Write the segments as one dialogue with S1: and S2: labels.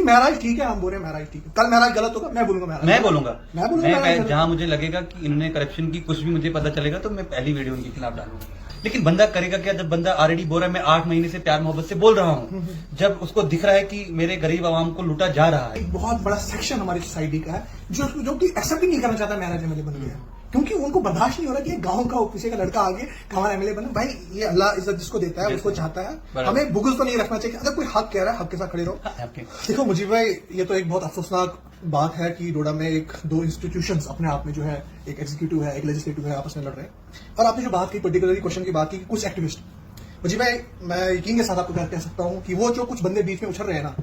S1: महराज ठीक है, हम बोल रहे हैं महराज ठीक है, कल महराज गलत होगा मैं बोलूंगा महराज,
S2: मैं बोलूंगा
S1: महराज
S2: जहां मुझे लगेगा कि इनने करप्शन की कुछ भी मुझे पता चलेगा तो मैं पहली वीडियो उनके खिलाफ डालूंगा। लेकिन बंदा करेगा क्या जब बंदा ऑलरेडी बोल रहा है मैं 8 महीने से प्यार मोहब्बत से बोल रहा हूँ, जब उसको दिख रहा है कि मेरे गरीब आवाम को लूटा जा रहा है।
S1: एक बहुत बड़ा सेक्शन हमारी सोसाइटी का है जो कि एक्सेप्ट ही नहीं करना चाहता महराज एमएलए बन गया, क्योंकि उनको बर्दाश्त नहीं हो रहा कि गांव का किसी का लड़का आगे हमारा एमएलए बने। भाई ये अल्लाह इज्जत जिसको देता है उसको चाहता है, हमें बुगुज तो नहीं रखना चाहिए। अगर कोई हक कह रहा है हक के साथ खड़े रहो। देखो मुजीब भाई, ये तो एक बहुत अफसोसनाक बात है कि डोडा में एक दो इंस्टीट्यूशंस अपने आप में जो है, एक एग्जीक्यूटिव है एक लेजिस्लेटिव है, आपस में लड़ रहे हैं। और आपने जो बात की पर्टिकुलरली क्वेश्चन की बात की कुछ एक्टिविस्ट, मुजीब भाई मैं यकीन के साथ आपको कह सकता हूँ कि वो जो कुछ बंदे बीच में उछल रहे हैं ना,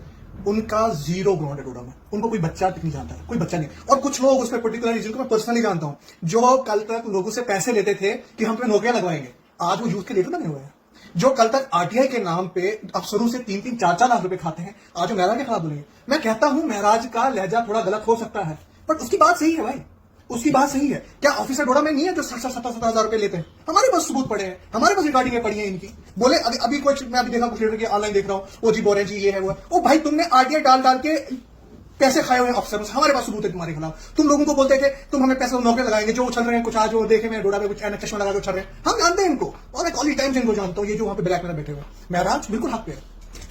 S1: उनका जीरो ग्राउंड है डोडा में, उनको कोई बच्चा तक नहीं जानता है, कोई बच्चा नहीं। और कुछ लोग उसमें पर्टिकुलरली जिनको मैं पर्सनली जानता हूं, जो कल तक लोगों से पैसे लेते थे कि हम पे नौकरियां लगवाएंगे, आज वो यूथ के लीडर बने हुए हैं। जो कल तक आरटीआई के नाम पे अफसरों से 3-3, 4-4 लाख रुपए खाते हैं, आज वो महराज के खिलाफ बोलेंगे। मैं कहता हूं महराज का लहजा थोड़ा गलत हो सकता है, बट उसकी बात सही है भाई, उसकी बात सही है। क्या ऑफिसर डोडा में नहीं है जो 60-70 हजार रुपए लेते हैं? हमारे पास सबूत पड़े हैं, हमारे पास रिकॉर्डिंग पड़ी है इनकी। बोले अभी कुछ मैं अभी देखा कुछ लीडर की ऑनलाइन देख रहा हूँ, वो जी बोल रहे हैं जी ये है वो है। ओ भाई तुमने आरटीआई डाल के पैसे खाए हुए अफसरों से, हमारे पास सबूत है तुम्हारे खिलाफ। तुम लोगों को बोलते थे तुम हमें पैसे नौकरी लगाएंगे, जो उछल रहे हैं कुछ आज वो देखे मैं डोडा में कुछ चश्मा लगा के उछल रहे हैं, हम जानते हैं इनको, और मैं कॉलेज टाइम से इनको जानता हूँ। ये जो वहां पे ब्लैक में बैठे हुए महराज बिल्कुल हक पे है,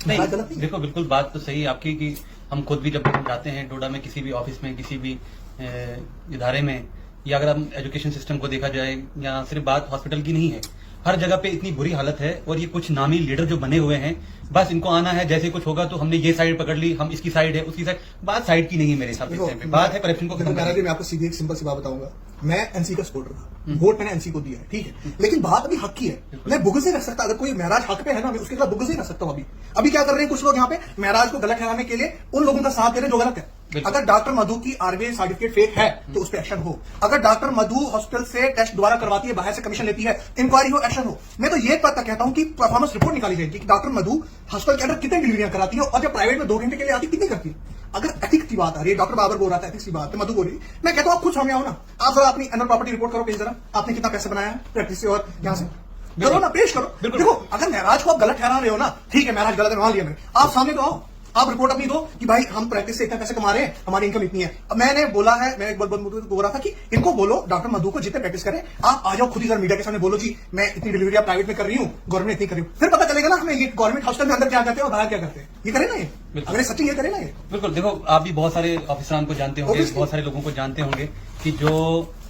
S2: नहीं गलत नहीं। देखो बिल्कुल बात तो सही है आपकी कि हम खुद भी जब जाते हैं डोडा में किसी भी ऑफिस में किसी भी इदारे में, या अगर हम एजुकेशन सिस्टम को देखा जाए, या सिर्फ बात हॉस्पिटल की नहीं है, हर जगह पे इतनी बुरी हालत है। और ये कुछ नामी लीडर जो बने हुए हैं, बस इनको आना है, जैसे कुछ होगा तो हमने ये साइड पकड़ ली, हम इसकी साइड है उसकी साइड, बात साइड की नहीं है मेरे हिसाब से, बात है करप्शन को।
S1: मैं आपको सीधी एक सिंपल सी बात बताऊंगा, मैं एनसी का सपोर्टर था, वोट मैंने एनसी को दिया है, ठीक है, लेकिन बात अभी हक की है। मैं बुगज नहीं रख सकता, अगर कोई महराज हक पे है ना, मैं उसके खिलाफ बुगज नहीं रख सकता हूं। अभी क्या कर रहे हैं कुछ लोग यहाँ पे महराज को गलत ठहराने के लिए उन लोगों का साथ दे रहे हैं जो गलत है। अगर डॉक्टर मधु की आरबीआई सर्टिफिकेट फेक है तो उस पर एक्शन हो। अगर डॉक्टर मधु हॉस्पिटल से टेस्ट दोबारा करवाती है, बाहर से कमीशन लेती है, इंक्वायरी हो, एक्शन हो। मैं तो ये पता कहता हूं कि परफॉर्मेंस रिपोर्ट निकाली जाएगी कि डॉक्टर मधु हॉस्पिटल के अंदर कितनी डिलीवरियां कराती है, और जब प्राइवेट में 2 घंटे के लिए आती कितनी करती है। अगर एथिक्स की बात आ रही है, डॉक्टर बाबर बोल रहा था एथिक्स की बात है, मधु बोल रही, मैं कहता हूं आप खुद सामने आओ ना, आप जरा अपनी एनुअल प्रॉपर्टी रिपोर्ट करो, पेश जरा आपने कितना पैसे बनाया है प्रैक्टिस से और यहाँ से करो ना, पेश करो। देखो अगर महराज को आप गलत ठहरा रहे हो ना, ठीक है महराज गलत है, मान लिया मैंने, आप सामने तो आओ, आप रिपोर्ट अपनी दो कि भाई हम प्रैक्टिस से इतना पैसे कमा रहे हैं, हमारी इनकम इतनी है। अब मैंने बोला है, मैं एक बोल रहा था कि इनको बोलो डॉक्टर मधु को जितने प्रैक्टिस करें, आप आ जाओ खुद ही मीडिया के सामने बोलो जी मैं इतनी डिलीवरी प्राइवेट में कर रही हूँ, गवर्नमेंट इतनी कर रही हूँ, फिर पता चलेगा ना हमें ये गवर्नमेंट हॉस्पिटल में अंदर क्या करते हैं और बाहर क्या करते हैं। ये करें ना, ये अगर सच्ची ये करें ना ये।
S2: बिल्कुल देखो आप भी बहुत सारे ऑफिसरान को जानते होंगे, बहुत सारे लोगों को जानते होंगे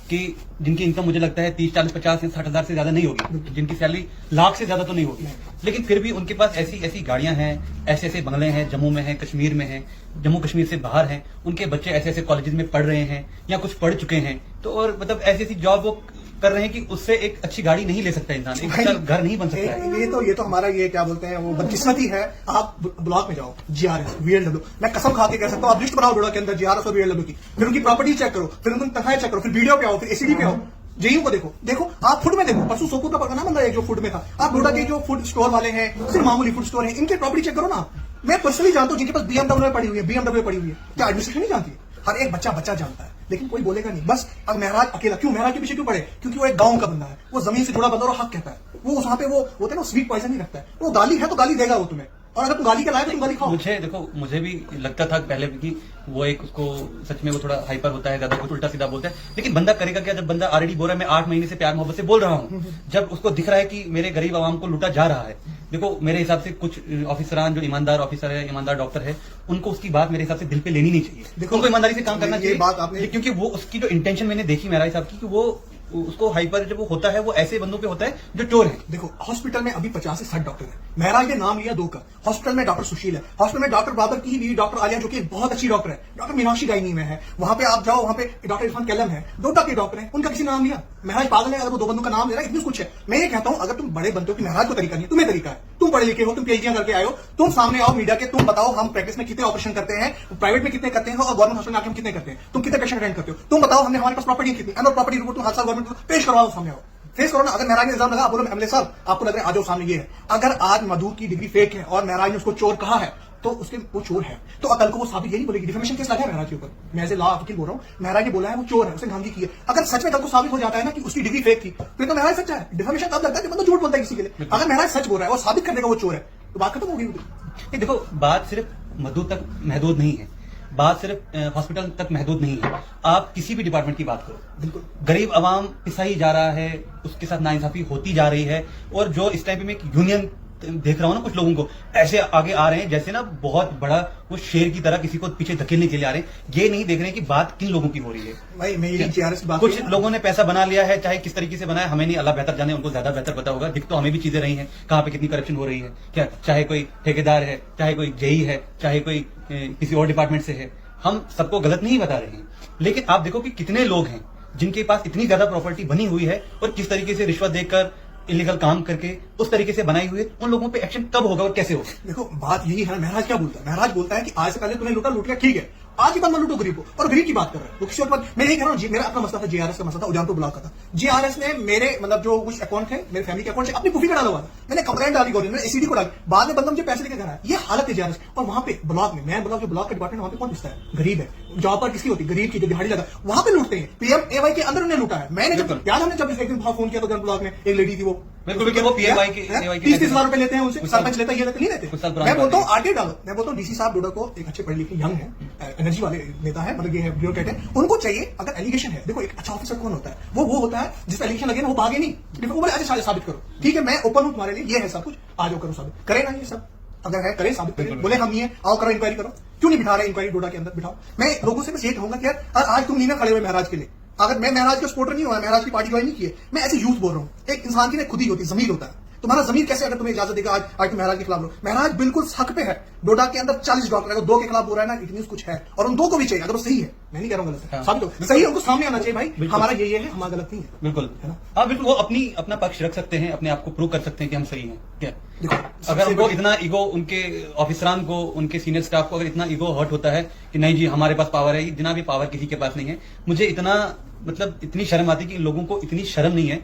S2: कि जिनकी इनकम मुझे लगता है 30, 40, 50 या 60 हजार से ज्यादा नहीं होगी, जिनकी सैलरी लाख से ज्यादा तो नहीं होगी, लेकिन फिर भी उनके पास ऐसी ऐसी गाड़ियां हैं, ऐसे ऐसे बंगले हैं, जम्मू में हैं, कश्मीर में हैं, जम्मू कश्मीर से बाहर हैं, उनके बच्चे ऐसे ऐसे कॉलेजेस में पढ़ रहे हैं या कुछ पढ़ चुके हैं, तो और मतलब ऐसी ऐसी जॉब वो कर रहे हैं कि उससे एक अच्छी गाड़ी नहीं ले सकता इंसान, एक अच्छा घर नहीं बन सकता है।
S1: ये तो हमारा ये क्या बोलते हैं वो बदकिस्मती है। आप ब्लॉक में जाओ, जीआरएस वीएलडब्ल्यू, मैं कसम खा के कह सकता हूँ, आप लिस्ट बनाओ डोडा के अंदर जीआरएस और वीएलडब्ल्यू की, फिर उनकी प्रॉपर्टी चेक करो, फिर उनकी तनख्वाहें चेक करो, फिर वीडियो पे आओ, फिर एसीडी पे आओ, जेयू को देखो आप फूड में देखो, परसों सोपूर का पकड़ना बंदा है जो फूड में था, आप डोडा के जो फूड स्टोर वाले हैं, सिर्फ मामूली फूड स्टोर है, इनकी प्रॉपर्टी चेक करो ना। मैं पर्सनली जानता हूँ जिनके पास बीएमडब्ल्यू पड़ी हुई है, क्या एडमिनिस्ट्रेशन नहीं जानती है? हर एक बच्चा जानता है, लेकिन कोई बोलेगा नहीं। बस अब महराज अकेला क्यों, महराज के पीछे क्यों पड़े? क्योंकि वो एक गांव का बंदा है, वो जमीन से जुड़ा बंदा और हक कहता है, वो वहां पे वो होते हैं ना स्वीट पॉइजन नहीं रखता है, वो गाली है तो गाली देगा वो तुम्हें, और अगर तुम गाली के लाए तो तुम गाली खाओ।
S2: मुझे भी लगता था पहले कि वो एक उसको सच में वो थोड़ा हाइपर होता है, ज्यादा कुछ उल्टा सीधा बोलता है, लेकिन बंदा करेगा क्या जब बंदा ऑलरेडी बोल रहा है मैं 8 महीने से प्यार मोहब्बत से बोल रहा हूँ, जब उसको दिख रहा है कि मेरे गरीब आवाम को लूटा जा रहा है। देखो मेरे हिसाब से कुछ ऑफिसरान जो ईमानदार ऑफिसर है, ईमानदार डॉक्टर है, उनको उसकी बात मेरे हिसाब से दिल पे लेनी नहीं चाहिए। देखो उनको ईमानदारी से काम करना चाहिए,
S1: बात आपने,
S2: क्योंकि वो उसकी जो इंटेंशन मैंने देखी मेरा हिसाब की कि वो उसको हाइपर जब वो होता है वो ऐसे बंदों पे होता है जो चोर है।
S1: देखो हॉस्पिटल में अभी 50 से 60 डॉक्टर है, महराज ने नाम लिया 2 का, हॉस्पिटल में डॉक्टर सुशील है, हॉस्पिटल में डॉक्टर बाबर की बीवी डॉक्टर आलिया जो कि बहुत अच्छी डॉक्टर है, डॉक्टर मीनाक्षी गायनी में है, वहां पे आप जाओ, वहां पे डॉक्टर इरफान कैलम है, 2 के डॉक्टर है, उनका किसी नाम लिया? महराज पागल है अगर वो 2 बंदों का नाम ले रहा है, इतनी कुछ है। मैं ये कहता हूं अगर तुम बड़े बनते हो कि महराज को तरीका नहीं, तुम्हें तरीका है, तुम पढ़े लिखे हो, तुम पीएचडी करके आए हो, तुम सामने आओ मीडिया के, तुम बताओ हम प्रैक्टिस में कितने ऑपरेशन करते हैं, प्राइवेट में कितने करते हैं और गवर्नमेंट हॉस्पिटल में आके हम कितने करते हैं, तुम कितने पेशेंट अटेंड करते हो, तुम बताओ हमने हमारे पास प्रॉपर्टी कितनी, एनुअल प्रॉपर्टी रिपोर्ट तुम हर साल गवर्नमेंट को पेश करवाओ, सामने आओ, फेस करो ना। अगर महराज ने इल्जाम लगा, बोलो एमएलए साहब आपको लग रहा है, आ जाओ सामने ये है। अगर आज मधु की डिग्री फेक है और महराज ने उसको चोर कहा है तो उसके वो चोर है, तो अकल को वो साबित यही बोलेगी। डिफेमेशन केस लगा है महराज के ऊपर, मैं एज ए लॉ वकील बोल रहा हूँ, महराज ने बोला है वो चोर है, उसने धांधली की है। अगर सच में कल को साबित हो जाता है ना कि उसकी डिग्री फेक थी, फिर तो महराज सच्चा है। डिफेमेशन तब लगता है जब बंदा झूठ बोलता है किसी के लिए। अगर महराज सच बोल रहा है और साबित कर देगा वो चोर है तो बात खत्म होगी।
S2: देखो बात सिर्फ मजदूर तक महदूद नहीं है, बात सिर्फ हॉस्पिटल तक महदूद नहीं है। आप किसी भी डिपार्टमेंट की बात करो,
S1: बिल्कुल
S2: गरीब आवाम पिसाई जा रहा है, उसके साथ नाइंसाफी होती जा रही है। और जो इस टाइम पे मैं एक यूनियन देख रहा हूं ना, कुछ लोगों को ऐसे आगे आ रहे हैं जैसे ना बहुत बड़ा वो शेर की तरह किसी को पीछे धकेलने के लिए आ रहे हैं। ये नहीं देख रहे हैं कि बात किन लोगों की हो रही है।
S1: भाई मैं ये GRS की बात
S2: कुछ
S1: करूं ना,
S2: लोगों ने पैसा बना लिया है, चाहे किस तरीके से बनाया हमें नहीं, अल्लाह बेहतर जाने, उनको ज्यादा बेहतर पता होगा। दिख तो हमें भी चीजें रही हैं, कहाँ पे कितनी करप्शन हो रही है क्या, चाहे कोई ठेकेदार है, चाहे कोई जेई है, चाहे कोई किसी और डिपार्टमेंट से है। हम सबको गलत नहीं बता रहे हैं, लेकिन आप देखो कि कितने लोग हैं जिनके पास इतनी ज्यादा प्रॉपर्टी बनी हुई है और किस तरीके से रिश्वत देकर इलीगल काम करके उस तरीके से बनाई हुई है। उन लोगों पे एक्शन कब होगा और कैसे होगा?
S1: देखो बात यही है। महराज क्या बोलता है? महराज बोलता है कि आज से पहले तुम्हें लूटा, लूट लिया, ठीक है, आज ही बाद में लूटो गरीब को। और गरीब की बात कर रहे हैं वो किसी और बात। मैं यही कह रहा हूँ, मेरा अपना मसला था, GRS का मसला था, उजानपुर ब्लॉक का था। GRS ने मेरे मतलब जो कुछ अकाउंट है, मेरे फैमिली के अकाउंट से अपनी पुफी का डाला हुआ था। मैंने कंप्लेंट डाली गवर्नमेंट ने, ACD को डाली, बाद में बंदा मुझे पैसे लेकर घर आया। ये हालत है GRS। और वहां पे ब्लॉक में, मैं ब्लॉक जो ब्लॉक का डिपार्टमेंट वहां पे कौन पिसता है? गरीब है। जॉब पर किसकी होती? गरीब की, जो दिहाड़ी लगा, वहां पे लूटते हैं। PMAY के अंदर उन्हें लूटा है। मैंने जब याद, हमने जब एक दिन फोन किया तो जन ब्लॉक में एक लेडी थी, वो
S2: बिल्कुल वो PMAY के
S1: 30-30 हजार रुपए लेते हैं उनसे, सरपंच लेता है, ये लेते नहीं लेते।
S2: कुछ साल पुरानी
S1: मैं बोलता हूँ आगे डालो। मैं बोलता हूँ DC साहब डोडा को, एक अच्छे पढ़े लिखे यंग है, एनर्जी वाले नेता है, मतलब ये है ब्यूरोक्रेट है, उनको चाहिए अगर एलिगेशन है। देखो एक अच्छा ऑफिसर कौन होता है? वो होता है जिस एलिगेशन लगे ना वो भागे नहीं, वो बोले अच्छा साबित करो, ठीक है मैं ओपन हूँ तुम्हारे लिए, ये है सब कुछ, आ जाओ करो साबित। करे ना ये सब, अगर है करे साबित करें। बोले हम नहीं है, आओ करो इंक्वायरी करो। क्यों नहीं बिठा रहे इंक्वायरी डोडा के अंदर? बिठाओ। मैं लोगों से बस ये कहूंगा कि यार आज तुम नहीं ना खड़े हुए महराज के लिए। अगर मैं महराज का सपोर्टर नहीं हुआ, महराज की पार्टी ज्वाइन नहीं की है, मैं ऐसे यूथ बोल रहा हूँ। एक इंसान की ना खुद ही होती है, जमीर होता है। तुम्हारा जमीर कैसे अगर तुम्हें इजाजत देगा आज तुम महराज के खिलाफ लो? महराज बिल्कुल हक पे है। डोडा के अंदर 40 डॉक्टर है, 2 के खिलाफ बोल रहा है ना, इट मींस कुछ है। और उन 2 को भी चाहिए, अगर वो सही है, मैं नहीं कह रहा हूँ गलत है, साबित हो सही है, उनको सामने आना चाहिए भाई हमारा ये है, हमारा गलत नहीं है।
S2: बिल्कुल
S1: है ना?
S2: हाँ बिल्कुल, वो अपना पक्ष रख सकते हैं, अपने आप को प्रूव कर सकते हैं कि हम सही हैं क्या।
S1: देखो
S2: अगर उनको इतना ईगो, उनके ऑफिसरान को, उनके सीनियर स्टाफ को अगर इतना ईगो हर्ट होता है कि नहीं जी हमारे पास पावर है, इतना भी पावर किसी के पास नहीं है। मुझे इतना मतलब इतनी शर्म आती है कि इन लोगों को इतनी शर्म नहीं है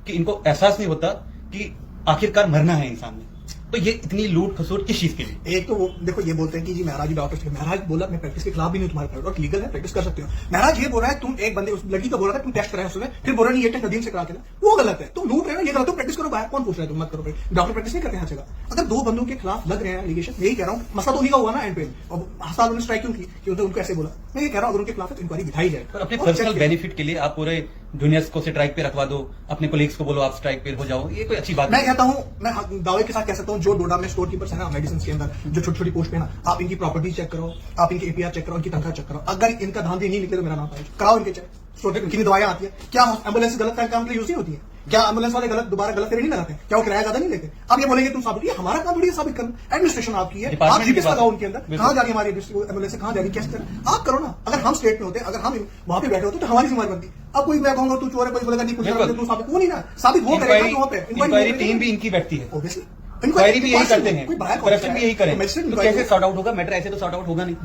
S2: कि इनको एहसास नहीं होता कि आखिरकार मरना है इंसान ने। तो ये इतनी लूट खसूट किस चीज के लिए?
S1: एक तो वो देखो ये बोलते हैं कि जी महराज डॉक्टर, महराज बोला मैं प्रैक्टिस के खिलाफ भी नहीं, तुम्हारे प्राइवेट लीगल है, प्रैक्टिस कर सकते हो। महराज ये बोल रहा है तुम एक बंदे, उस लड़की का बोल रहा था तुम टेस्ट कराए उसने, फिर बोल रहा नहीं ये टेस्ट नदीम से करा के ना, वो गलत है। तुम लूट रहे हो, ये गलत, तुम प्रैक्टिस करो बाहर, कौन पूछ रहा है? तुम मत करो, डॉक्टर प्रैक्टिस नहीं करते हर जगह। अगर 2 बंदों के खिलाफ लग रहे हैं एलिगेशन, यही कह रहा हूँ, मसला तो उन्हीं का हुआ ना एंड पे। और हस्ताल उन्होंने स्ट्राइक क्यों की? क्योंकि उनको ऐसे बोला। मैं ये कह रहा हूँ अगर उनके खिलाफ इंक्वायरी बिठाई जाए,
S2: पर अपने पर्सनल बेनिफिट के लिए आप पूरे जूनियर्स को स्ट्राइक पे रखवा दो, अपने कोलीग्स को बोलो आप स्ट्राइक पे हो जाओ, ये कोई अच्छी बात
S1: मैं
S2: नहीं।
S1: कहता हूँ, मैं दावे के साथ कह सकता हूँ, जो डोडा में स्टोर कीपर्स है ना मेडिसिन के अंदर, जो छोटी छोटी पोस्ट पे ना, आप इनकी प्रॉपर्टी चेक करो, आप इनके APR चेक करो, इनकी तनख्वाह चेक करो। अगर इनका धांधली नहीं निकले तो मेरा नाम कराओ इनके चेक। स्टोर पे कितनी दवाएं आती है? क्या एम्बुलेंस गलत काम के लिए यूज नहीं होती है? क्या एम्बुलेंस वाले दोबारा गलत नहीं लगाते? क्या वो किराया ज्यादा नहीं लेते? अब ये बोलेंगे तुम साबित, ये हमारा काम थोड़ी है साबित करना, एडमिनिस्ट्रेशन आपकी है, आप जीपीएस लगाओ उनके अंदर, कहाँ जा रही है हमारी एम्बुलेंस, कहाँ जा रही है, कैसे करें आप करो ना। अगर हम स्टेट में होते, अगर हम वहां पे बैठे होते तो हमारी जिम्मेदारी बनती। अब कोई मैं कहूंगा तू चोर है, कोई बोलेगा नहीं कुछ तू साबित, वो नहीं ना साबित, वो करेगा वहां पे।
S2: इंक्वायरी टीम भी इनकी बैठती है,
S1: ऑब्वियसली
S2: इंक्वायरी भी यही करते हैं, करप्शन भी यही करें, तो कैसे सॉर्ट आउट होगा मैटर? ऐसे तो सॉर्ट आउट होगा नहीं।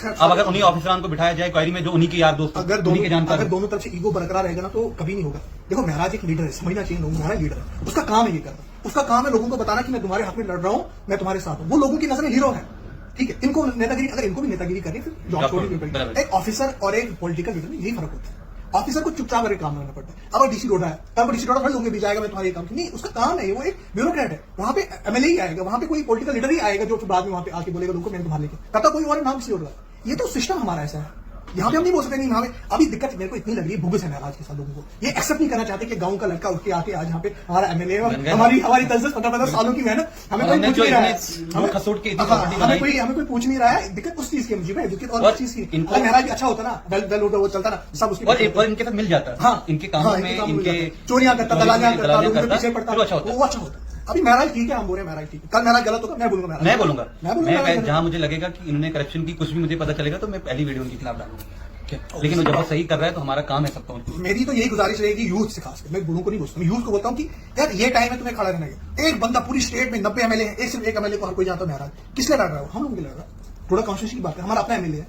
S2: अब अगर उन्हीं ऑफिसरान को बिठाया जाए क्वायरी में जो उन्हीं के यार दोस्त,
S1: अगर
S2: उन्हीं के जानकार,
S1: अगर दोनों तरफ से ईगो बरकरार रहेगा ना तो कभी नहीं होगा। देखो महराज एक लीडर है, समझना चाहिए लोगों को, महराज लीडर है, उसका काम है ये करना, उसका काम है लोगों को बताना कि मैं तुम्हारे हक में लड़ रहा हूँ, मैं तुम्हारे साथ हूँ। वो लोगों की नजर में हीरो है, ठीक है। इनको नेतागिरी, अगर इनको भी नेतागिरी करनी फिर जॉब छोड़नी पड़ेगी। एक ऑफिसर और एक पॉलिटिकल लीडर में यही फर्क होता है। ऑफिसर को चुपचाप करके काम करना पड़ता है। अब DC डोडा है, तब DC डोडा हर लोगों के बीच आएगा, मैं तुम्हारे काम की नहीं, उसका काम है, वो एक ब्यूरोक्रेट है। वहां पे MLA ही आएगा, वहां पे कोई पॉलिटिकल लीडर ही आएगा जो फिर बाद में वहां पे आके बोलेगा लोगों को मैंने तुम्हारे लेके, तब तक कोई और नाम किसी और का। ये तो सिस्टम हमारा ऐसा है, यहाँ पे हम नहीं बोल सकते नहीं। यहाँ पे अभी दिक्कत मेरे को इतनी लग रही है, भुगस है महराज के साथ लोगों को, ये एक्सेप्ट नहीं करना चाहते कि गांव का लड़का उठ के आके आज यहाँ पे हमारा MLA और हमारी 10-15 सालों की मेहनत हमें कोई पूछ नहीं रहा है, हमें कोई पूछ नहीं रहा है। दिक्कत उस चीज की मुझे और चीज की, महराज भी अच्छा होता ना, वेल वो चलता ना सब उसकी,
S2: और इनके साथ मिल जाता है। हाँ, इनके कामों में, इनके
S1: चोरियां करता, दलालियां करता, लोगों के पीछे पड़ता, वो अच्छा होता। अभी महराज ठीक है, हम बोल रहे महराज ठीक है, कल महराज गलत होगा मैं बोलूंगा,
S2: मैं जहां मुझे लगेगा कि इन्होंने करप्शन की कुछ भी मुझे पता चलेगा तो मैं पहली वीडियो उनके खिलाफ डालूंगा। लेकिन वो जब सही कर रहा है तो हमारा काम है सबका।
S1: मेरी तो यही गुजारिश रहेगी यूथ से, खासकर मैं बूढ़ों को नहीं बोलता, मैं यूथ को बोलता हूँ कि यार ये टाइम है तुम्हें खड़ा रहने का। एक बंदा पूरी स्टेट में 90 MLA है, एक सिर्फ एक MLA को हर कोई जानता है महराज, किस लिए लड़ रहा है? हम लोग लड़ रहा है, थोड़ा कॉन्शियस की बात है, हमारा अपना MLA है।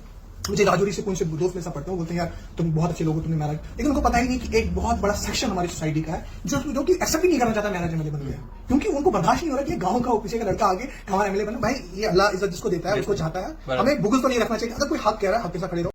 S1: मुझे राजौरी से कुछ दोस्त में सब पढ़ते हैं, बोलते हैं यार तुम बहुत अच्छे लोग हो, तुमने महराज, लेकिन उनको पता ही नहीं कि एक बहुत बड़ा सेक्शन हमारी सोसाइटी का है जो कि एक्सेप्ट ही नहीं करना चाहता महराज MLA बन गया, क्योंकि उनको बर्दाश्त नहीं हो रहा कि गांव का पीछे का लड़का आगे हमारा MLA बना। भाई ये अल्लाह इज्जत जिसको देता है उसको चाहता है, हमें बुगुज तो नहीं रखना चाहिए। अगर कोई हक कह रहा है हक के साथ खड़े रहो।